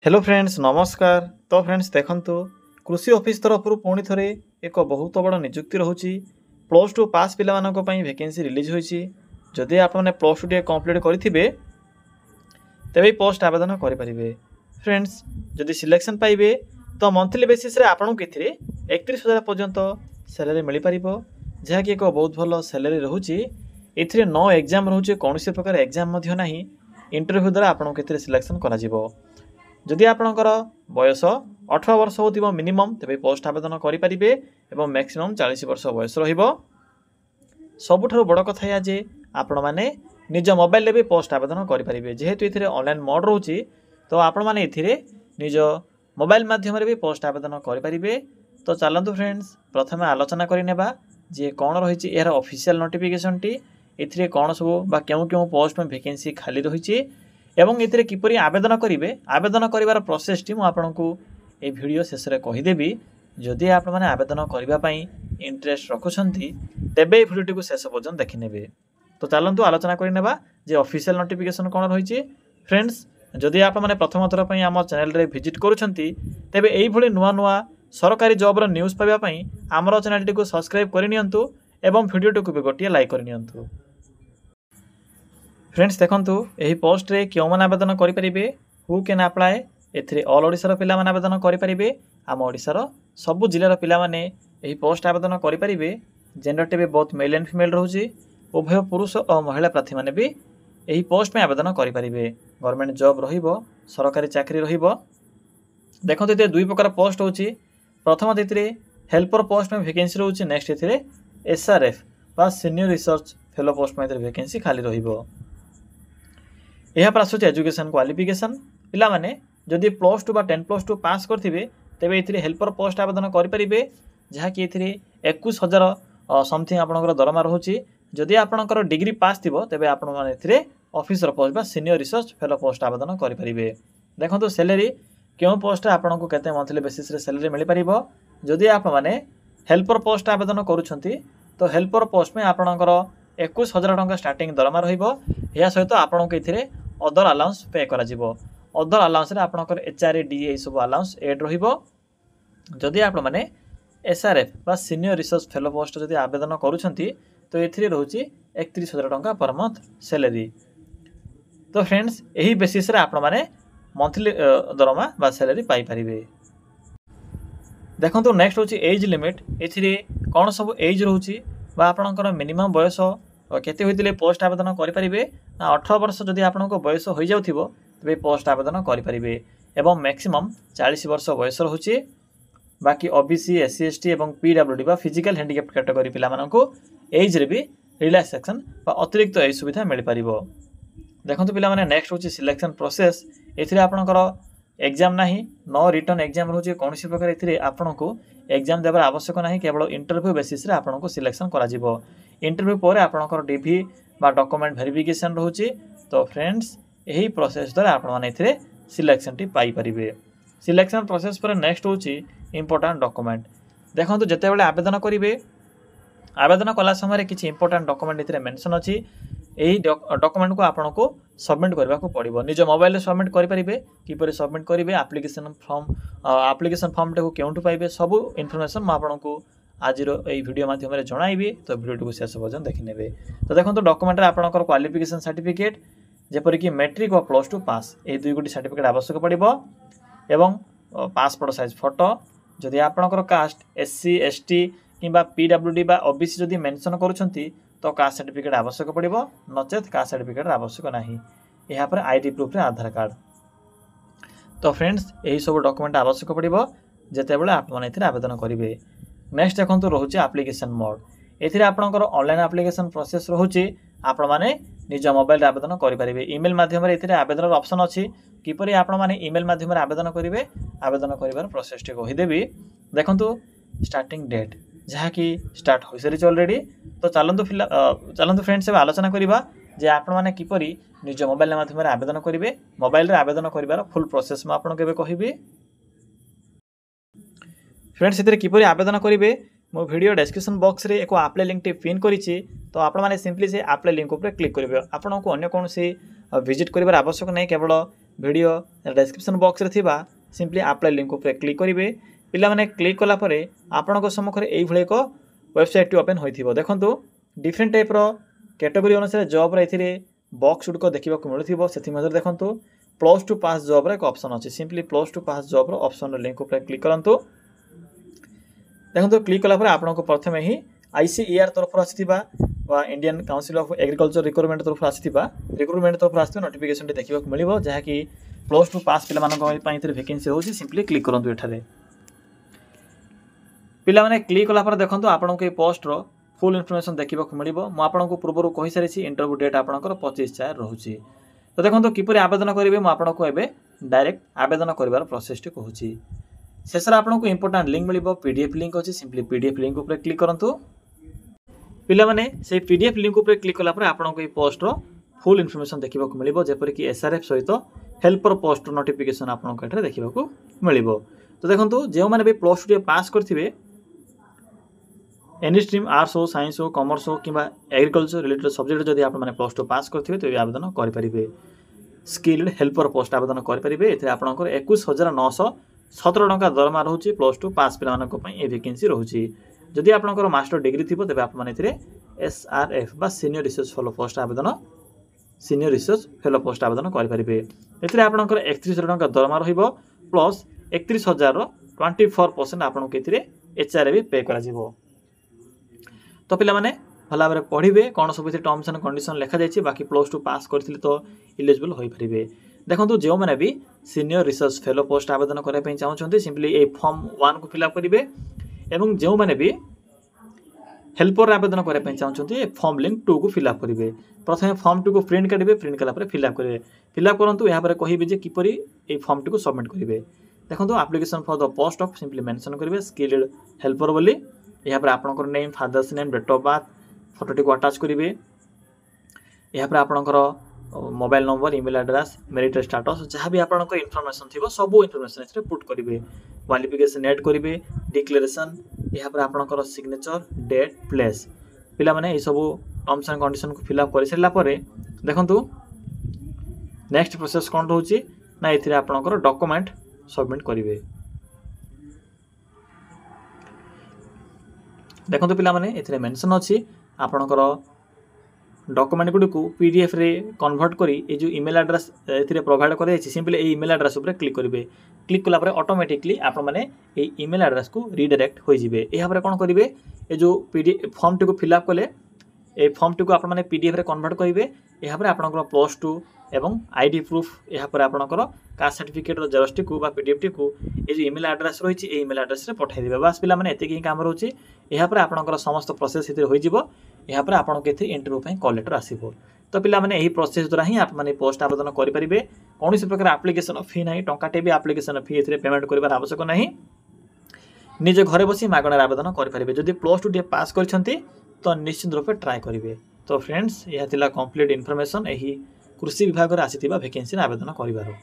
Hello friends नमस्कार। तो friends देखंतु कृषि ऑफिस तरफ पुणी थे एक बहुत बड़ निजुक्ति रोचे प्लस टू पास पिला वैकेंसी रिलीज होती। जदि आपने प्लस टू टे कंप्लीट करेंगे तेरे पोस्ट आवेदन करेंगे। फ्रेंड्स जदि सिलेक्शन पाइबे तो मंथली बेसीस आपको कि 31,000 पर्यंत सैलरी मिल पार जहाँकि एक बहुत भल सैलरी रोचे। ये नो एग्जाम रोचे कौन प्रकार एग्जाम ना इंटरव्यू द्वारा आपको सिलेक्शन करा जदि आपणकर बयस 18 वर्ष हो मिनिमम तेरे पोस्ट आवेदन करेंगे और मैक्सिमम 40 वर्ष बयस सबुठ बड़ कथा या जे आपण मैंने निज मोबाइल भी पोस्ट आवेदन करेंगे जेहेतु ये ऑनलाइन मोड रोचे तो आपण मैंने निज मोबाइल माध्यम भी पोस्ट आवेदन करेंगे। तो चलतु फ्रेंड्स प्रथम आलोचना करनेबा जे कौन रही यार ऑफिशियल नोटिफिकेशन टी ए कौन सब क्यों क्यों पोस्ट में वैकेंसी खाली रही एवं ये किपरि आवेदन करेंगे आवेदन कर प्रोसेस टी मुझे ये वीडियो शेष में कहीदेवी। जदि आप मैंने आवेदन करने इंटरेस्ट रखुंट तेबे ये वीडियो को शेष पर्यटन देखने। तो चलतु आलोचना करनेबा जे ऑफिशियल नोटिफिकेशन कौन रही। फ्रेंड्स जदि आप मैंने प्रथम थर पर आम चैनल रे विजिट करुँचे तेबे यही नुआ नुआ सरकारी जॉब न्यूज़ पाइबापी आमर चैनल को सब्सक्राइब करनियंतु एवं वीडियो को भी गोटे लाइक करनियंतु। फ्रेंड्स देखंतु यही पोस्ट रे क्यों मैंने आवेदन करेंगे who can apply a all ओडिशार पिला माने आवेदन करेंगे। आम ओडिशार सबु जिलार पिला माने यही पोस्ट आवेदन करेंगे। जेंडर टे भी बहुत मेल एंड फीमेल रोचे उभय पुरुष और महिला प्रार्थी मैंने भी यही पोस्ट में आवेदन करेंगे। गवर्नमेंट जॉब रहिबो सरकारी चाकरी रहिबो। देखो ये दुई प्रकार पोस्ट होची प्रथम ये हेल्पर पोस्ट में वैकेंसी रोचे नेक्स्ट ये SRF बा सीनियर रिसर्च फेलो पोस्ट में वैकेंसी खाली रहिबो। यह पर आसूँ एजुकेशन क्वालिफिकेशन पिला माने जदि प्लस टू बा 10+2 पास करथिबे तेबे ये हेल्पर पोस्ट आवेदन करेंगे जहाँकि ये 21,000 समथिंग आपंकर दरमा रोचे। जदि आपंकर डिग्री पास थी तेबे आपण माने ऑफिसर पोस्ट बा सीनियर रिसर्च फेलो पोस्ट आवेदन करेंगे। देखो सैलरी क्यों पोस्ट आपन को केते मंथली बेसिस रे सैलरी मिल पार जदि आप माने हेल्पर पोस्ट आवेदन करुछंती तो हेल्पर पोस्ट में आपणकर 21,000 टंका स्टार्टिंग दरमा रहिबो। या सहित आपन को ये अदर अलाउंस पे करा जिवो। अदर अलाउंस रे आपणकर HRA DA सब अलाउंस एड रहिबो। जदि आप माने SRF बा सीनियर रिसर्च फेलो पोस्ट जदि आवेदन करुछंती तो ये रोचे 31,000 टंका पर मंथ सैलरी। तो फ्रेंड्स यही बेसिस रे आप माने मंथली दरमा बा सैलरी पाई परिबे। देखो तो नेक्स्ट होची एज लिमिट ए कौन सब एज रोची बा आपणकर मिनिमम बयस केते होइतिले पोस्ट आवेदन करेंगे ना 18 वर्ष जदि आपनको बयस हो जाउथिबो तबे पोस्ट आवेदन करेंगे एवं मैक्सिमम 40 वर्ष बयस रोचे। बाकी OBC SC ST एवं PWD बा फिजिकल हैंडिकैप्ड कैटेगरी पिला माननको एज रे भी रिलैक्सेशन बा अतिरिक्त एज सुविधा मिल पारिबो। देखंतु पिला माने नेक्स्ट होची सिलेक्शन प्रोसेस एथिरे आपनकर एग्जाम नाही नो रिटर्न एग्जाम रोचे कौन प्रकार एथिरे आपनको एग्जाम देबार आवश्यक नाही केवल इंटरव्यू बेसिस रे आपनको सिलेक्शन करा जिवो। इंटरव्यू पर आपनकर DV बा डॉक्यूमेंट वेरिफिकेशन रोचे। तो फ्रेंड्स यही प्रोसेस द्वारा आप माने एथिरे सिलेक्शन टी पाई परिबे। सिलेक्शन प्रोसेस पर नेक्स्ट होची इंपोर्टेंट डॉक्यूमेंट। देखंतु जते बेले आवेदन करिवे आवेदन कला समय किछि इंपोर्टेंट डॉक्यूमेंट एथिरे मेंशन अछि। यही डॉक्यूमेंट को आपन को सबमिट करबा को पड़िबो। निज मोबाइल रे सबमिट करि परिबे किपरि सबमिट करिवे एप्लिकेशन फॉर्म टे को केउंटु पाइबे सब इन्फॉर्मेशन म आपन को आज ये वीडियो माध्यम रे जणाइबे। तो वीडियो को शेष पर्यंत देखिनेबे। तो देखंतु डॉक्यूमेंट रे आपनकर क्वालिफिकेशन सर्टिफिकेट जेपरि कि मैट्रिक और प्लस टू पास ए दुई गोटी सर्टिफिकेट आवश्यक पड़िबो एवं पासपोर्ट साइज फोटो। जदि आपनकर कास्ट SC ST किंबा PWD बा OBC जदि मेंशन करूछंती तो कास्ट सर्टिफिकेट आवश्यक पड़िबो नचेत कास्ट सर्टिफिकेट आवश्यक नाही। यहाँ पर ID प्रूफ रे आधार कार्ड। तो फ्रेंड्स यही सब डॉक्यूमेंट आवश्यक पड़िबो जेते बेले आप माने एथिरे आवेदन करिवे। नेक्स्ट देखंतु रोचे एप्लिकेशन मोड एथिरे आपनकर ऑनलाइन एप्लिकेशन प्रोसेस रोचे आपण माने निज मोबाइल रे आवेदन करि परिबे। ईमेल माध्यम रे एथिरे आवेदन ऑप्शन अछि किपरि आपण माने ईमेल माध्यम रे आवेदन करिवे आवेदन करिवार प्रोसेस टी कहि देबी। देखंतु स्टार्टिंग डेट जहाँ कि स्टार्ट हो सारी ऑलरेडी। तो चलतु फ्रेंड्स आलोचना करवा जे आपण माने किपरि निज मोबाइल माध्यम रे आवेदन करिवे। मोबाइल रे आवेदन करिवार फुल प्रोसेस म आपण केबे कहिबी। फ्रेंड्स एथिरे किपरि आवेदन करिवे मो वीडियो डिस्क्रिप्शन बॉक्स रे एको अप्लाई लिंक टी पिन करिछि। तो आपण माने सिंपली से अप्लाई लिंक ऊपर क्लिक करिवे। आपण को अन्य कोनोसी विजिट करिवार आवश्यक नै केवल वीडियो डिस्क्रिप्शन बॉक्स रे थिबा सिंपली अप्लाई लिंक ऊपर क्लिक करेंगे। पिला माने क्लिक कला परे आपनको सम्मुख एई भले एक वेबसाइट ओपन होइथिबो। देखंतु डिफरेंट टाइप रो कैटेगरी अनुसार जॉब रे एथिरे बॉक्स गुडको देखिबा को मिलुथिबो। सेथि मध्ये देखंतु +2 पास जॉब रे एक ऑप्शन अछि। सिंपली +2 पास जॉब रो ऑप्शन रो लिंक ऊपर क्लिक करंतु। देखंतु क्लिक कला परे आपनको प्रथमे ही ICAR तरफ आसीथिबा वा Indian council of agriculture recruitment तरफ आसीथिबा रिक्रूटमेंट तरफ आसीथिबा नोटिफिकेशन टे देखिबा को मिलिबो जहा कि +2 पास पिला मानको पई इथरे वैकेंसी होछि। सिंपली क्लिक करंतु एठारे पिला माने क्लिक कला पर देखंतु आपनको ए पोस्ट रो फुल इन्फॉर्मेशन देखिबा को मिलिबो। म आपनको पूर्वरु कहि सारिछि इंटरव्यू डेट आपनकर 25/4 रहउछि। तो देखंतु किपरि आवेदन करिवे म आपनको एबे डायरेक्ट आवेदन करिवार प्रोसेस टे कहूछि। शेषर आपनको इंपोर्टेंट लिंक मिलिबो PDF लिंक अछि। सिंपली PDF लिंक ऊपर क्लिक करंतु। पिला माने से PDF लिंक ऊपर क्लिक कला पर आपनको ए पोस्ट रो फुल इन्फॉर्मेशन देखिबा को मिलिबो जेपर कि SRF सहित हेल्पर पोस्ट नोटिफिकेशन आपनको एठारे देखिबा को मिलिबो। तो देखंतु जे माने बे +2 पास करथिबे एनी स्ट्रीम आर्ट्स हो साइंस हो कॉमर्स हो किबा एग्रीकल्चर रिलेटेड सब्जेक्ट जदि आप माने +2 पास करथिबे तो आवेदन करि परिबे। स्किल्ड हेल्पर पोस्ट आवेदन करि परिबे। एथे आपनकर 21917 टका दरमा रहउची। +2 पास पिला मानक पई ए वैकेंसी रहउची। जदि आपनकर मास्टर डिग्री थिबो तबे आप माने एथिरे SRF बा सीनियर रिसर्च फेलो पोस्ट आवेदन करि परिबे। एथिरे आपनकर 31 टका दरमा रहिबो प्लस 31000 रो 24% आपनको एथिरे HRA भी पे करा जिवो। तो पिला माने भला भाबरे पढिबे कोन सब टर्म्स एंड कंडीशन लिखा जायछि। बाकी +2 पास करथिले तो एलिजिबल होई परिबे। देखंतु जे माने भी सीनियर रिसर्च फेलो पोस्ट आवेदन करे पई चाहउछन्ते सिंपली ए फॉर्म 1 को फिल अप करिवे एवं जे माने भी हेल्पर आवेदन करे पई चाहउछन्ते ए फॉर्म लिंक 2 को फिल अप करिवे। प्रथमे फॉर्म 2 को प्रिंट करिवे। प्रिंट कला पर फिल अप करिवे। फिल अप करंतु या पर कहिबे जे किपरि ए फॉर्म 2 को सबमिट करिवे। देखंतु application for the post of simply mention करिवे स्किल्ड हेल्पर बोली। यहाँ पर आपनकर name father's name date of birth फोटोटी को अटैच करेंगे। यहाँ पर आपनकर mobile number email address merit status जहाँ भी आपनकर इनफॉरमेशन थी सब इनफॉरमेशन इसरे पुट करेंगे। क्वालिफिकेशन ऐड करेंगे डिक्लेरेशन यहाँ पर आपनकर सिग्नेचर डेट प्लेस पिला माने ये सब टर्म्स एंड कंडीशन को फिल अप कर सारा पर देखंतु नेक्स्ट प्रोसेस कौन रोचे ना ये आपनकर डॉक्यूमेंट सबमिट करेंगे। देखो पिला माने एथिरे मेंशन अछि आपनकर डॉक्यूमेंट गुडी को PDF रे कन्वर्ट करी ए जो ईमेल एड्रेस एथिरे प्रोवाइड करे अछि सिंपली ए ईमेल एड्रेस ऊपर क्लिक करिवे। क्लिक कला परे ऑटोमेटिकली आपण माने ए ईमेल एड्रेस को रीडायरेक्ट होई जिवे। एहा परे कोन करिवे ए जो PDF फॉर्म टी को फिल अप कले ए फॉर्म टी को आपण माने PDF रे कन्वर्ट करिवे। एहा परे आपनकर +2 एवं आईडी प्रूफ एहा परे आपनकर कास्ट सर्टिफिकेट रो जेरॉक्स टी को बा PDF टी को ए जो ईमेल एड्रेस रहिछि ए ईमेल एड्रेस रे पठाइ दिबे। बस पिला माने एते की काम रहउछि। एहा परे आपनकर समस्त प्रोसेस इते होई जिवो। एहा परे आपन केथे इंटरव्यू पई कॉल लेटर आसीबो। तो पिला माने एही प्रोसेस द्वारा ही आप माने पोस्ट आवेदन करि परिबे। कोनोसी प्रकार एप्लीकेशन फी नाही टंकाटे भी एप्लीकेशन फी इते पेमेंट करिबार आवश्यक नाही। निजे घरे बसी मागणार आवेदन करि परिबे। जदि +2 डी पास करछंती तो निश्चित रूपे ट्राई करिवे। तो फ्रेंड्स यह थिला कंप्लीट इन्फॉर्मेशन एही कृषि विभाग रे आसीथिबा वैकेंसी आवेदन करिबारो।